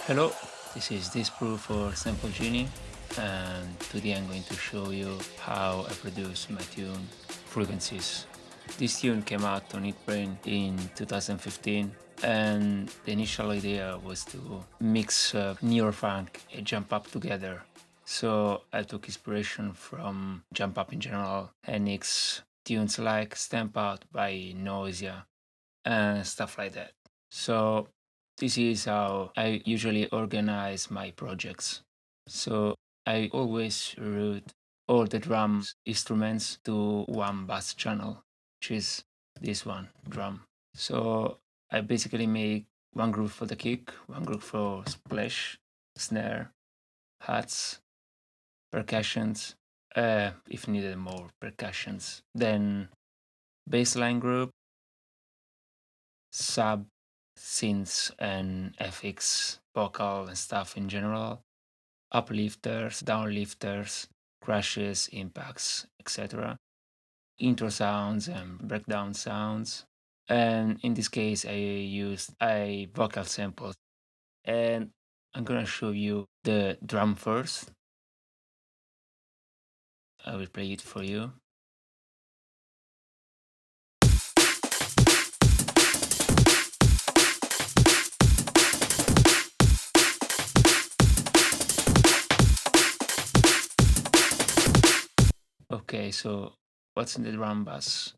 Hello, this is Disprove for Sample Genie, and today I'm going to show you how I produce my tune Frequencies. This tune came out on Brain in 2015, and the initial idea was to mix neurofunk and jump up together. So I took inspiration from jump up in general and mix tunes like Stamp Out by Nausea and stuff like that. So this is how I usually organize my projects. So I always route all the drums instruments to one bass channel, which is this one, drum. So I basically make one group for the kick, one group for splash, snare, hats, percussions, if needed more percussions. Then bassline group, sub, synths and FX, vocal and stuff in general, uplifters, downlifters, crashes, impacts, etc. Intro sounds and breakdown sounds. And in this case, I used a vocal sample. And I'm gonna show you the drum first. I will play it for you. Okay, so what's in the drum bass?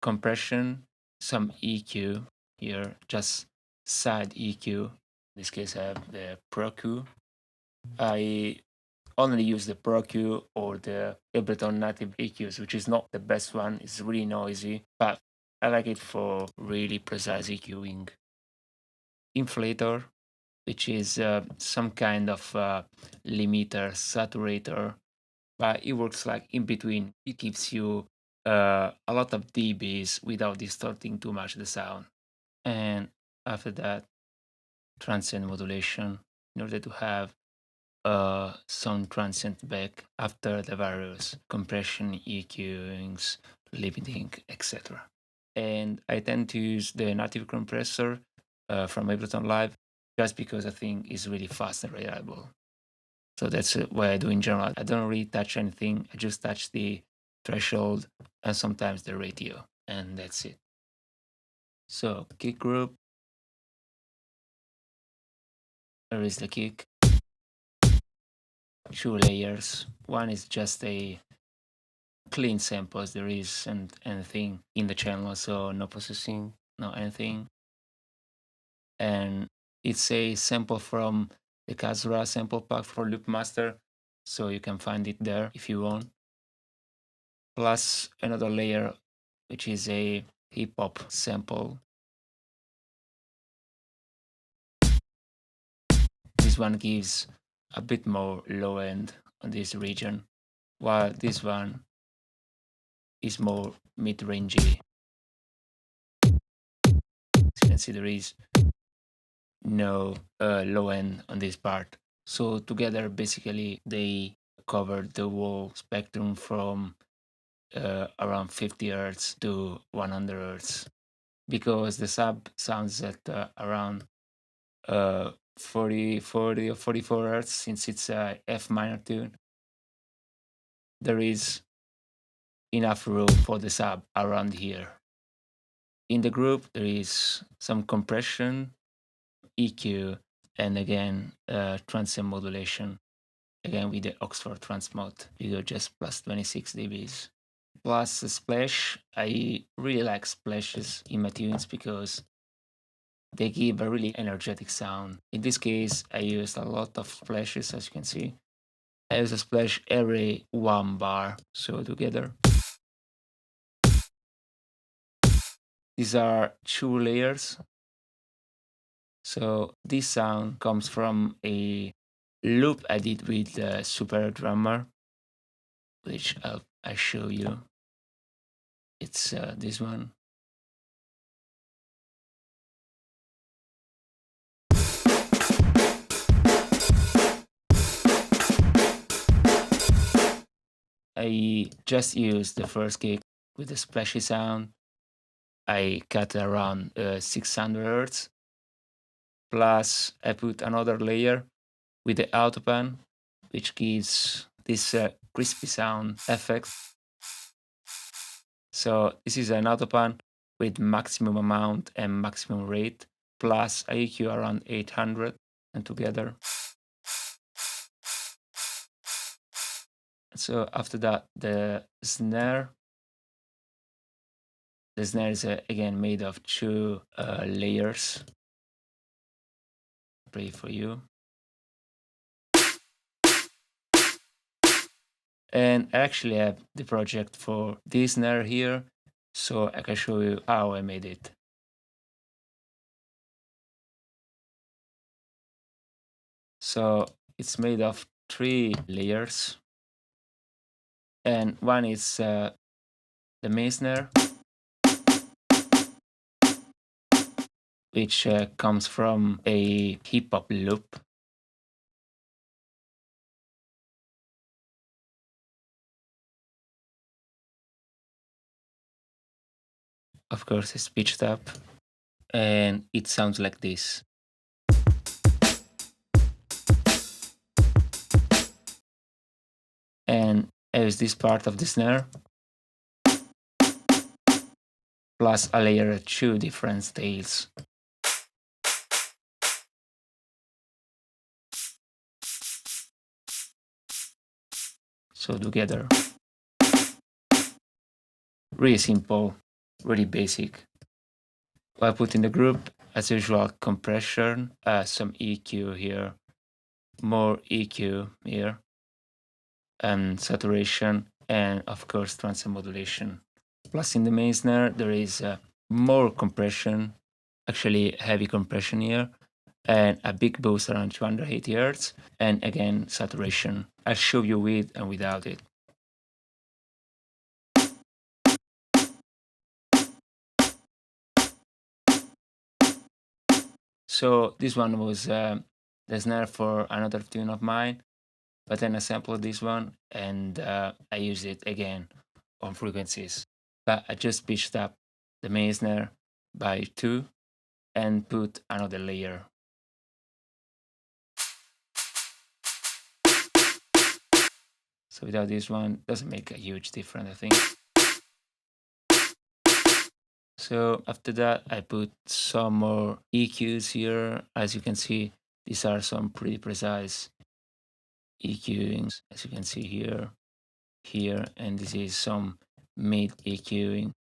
Compression, some EQ here, just side EQ. In this case, I have the Pro Q. I only use the Pro Q or the Ableton native EQs, which is not the best one. It's really noisy, but I like it for really precise EQing. Inflator, which is some kind of limiter, saturator, but it works like in between. It gives you a lot of dBs without distorting too much the sound. And after that, transient modulation in order to have some transient back after the various compression, EQings, limiting, etc. And I tend to use the native compressor from Ableton Live just because I think it's really fast and reliable. So that's what I do in general. I don't really touch anything. I just touch the threshold and sometimes the ratio, and that's it. So kick group, there is the kick. Two layers. One is just a clean samples. There isn't anything in the channel, so no processing, no anything. And it's a sample from the Kazura sample pack for Loopmaster, so you can find it there if you want. Plus another layer, which is a hip hop sample. This one gives a bit more low end on this region, while this one is more mid-rangey. As you can see, there is no low end on this part. So together, basically, they cover the whole spectrum from around 50 hertz to 100 hertz, because the sub sounds at around 40 or 44 hertz, since it's a F minor tune. There is enough room for the sub around here. In the group, there is some compression, EQ, and again, transient modulation. Again, with the Oxford Transmod, you go just plus 26 dBs. Plus a splash. I really like splashes in my tunes because they give a really energetic sound. In this case, I used a lot of splashes, as you can see. I use a splash every one bar, so together. These are two layers. So this sound comes from a loop I did with the Super Drummer, which I show you. It's this one. I just used the first kick with the splashy sound. I cut around 600 hertz, plus I put another layer with the autopan, which gives this crispy sound effect. So this is an autopan with maximum amount and maximum rate, plus a EQ around 800, and together. So after that, the snare. The snare is again made of two layers. Play for you. And I actually have the project for this snare here, so I can show you how I made it. So it's made of 3 layers, and one is the main snare, which comes from a hip-hop loop. Of course, it's pitched up, and it sounds like this. And there's this part of the snare, plus a layer of 2 different scales. So together. Really simple, really basic. I put in the group, as usual, compression, some EQ here, more EQ here, and saturation, and of course transmodulation. Plus in the main snare, there is more compression, actually heavy compression here, and a big boost around 280 Hz, and again, saturation. I'll show you with and without it. So this one was the snare for another tune of mine, but then I sampled this one and I used it again on frequencies. But I just pitched up the main snare by 2 and put another layer. So without this one, doesn't make a huge difference, I think. So after that, I put some more EQs here. As you can see, these are some pretty precise EQings, as you can see here, and this is some mid EQing,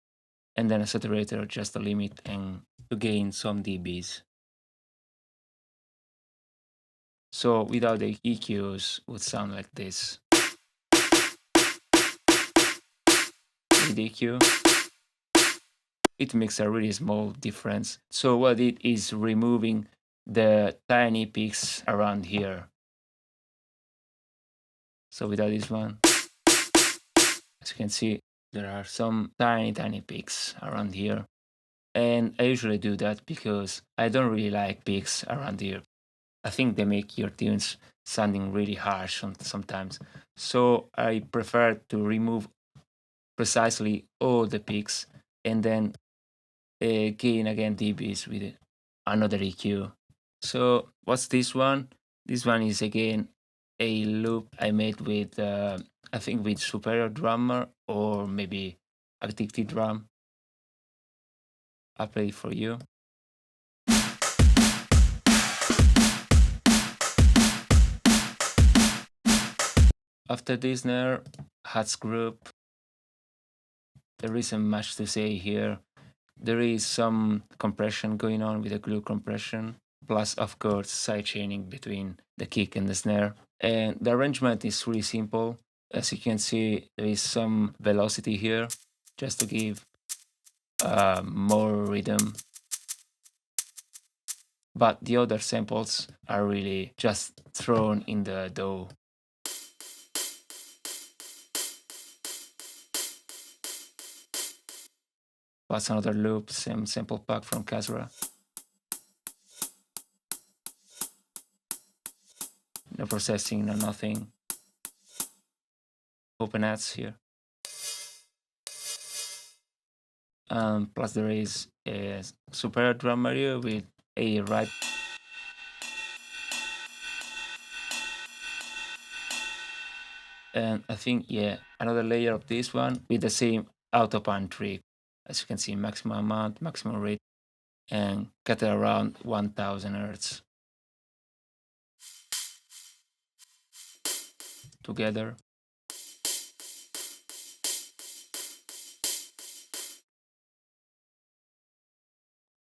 and then a saturator just to limit and to gain some dBs. So without the EQs would sound like this. With EQ, it makes a really small difference. So what it is removing the tiny peaks around here. So without this one, as you can see, there are some tiny peaks around here. And I usually do that because I don't really like peaks around here. I think they make your tunes sounding really harsh sometimes. So I prefer to remove precisely all the peaks and then gain again dBs with another EQ. So what's this one? This one is again a loop I made with I think with Superior Drummer or maybe Addicted Drum. I'll play it for you. After this snare, Hats group, there isn't much to say here. There is some compression going on with the glue compression, plus of course sidechaining between the kick and the snare. And the arrangement is really simple. As you can see, there is some velocity here, just to give more rhythm. But the other samples are really just thrown in the dough. Plus another loop, same sample pack from Kazra. No processing, no nothing. Open ads here. Plus there is a Super Drum Mario with a right And I think, yeah, another layer of this one with the same auto pan trick. As you can see, maximum amount, maximum rate, and cut it around 1000 hertz together.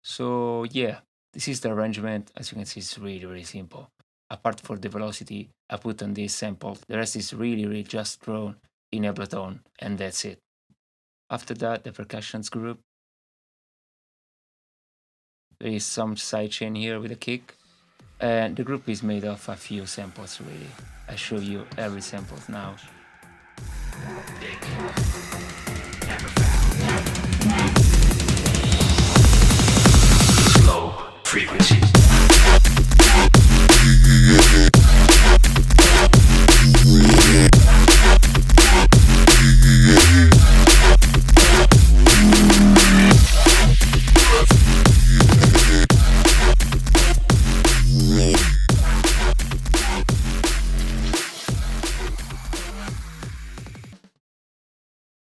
So yeah, this is the arrangement. As you can see, it's really, really simple. Apart for the velocity, I put on this sample. The rest is really, really just drawn in Ableton, and that's it. After that, the percussions group. There is some sidechain here with a kick. And the group is made of a few samples, really. I show you every sample now. Low frequency.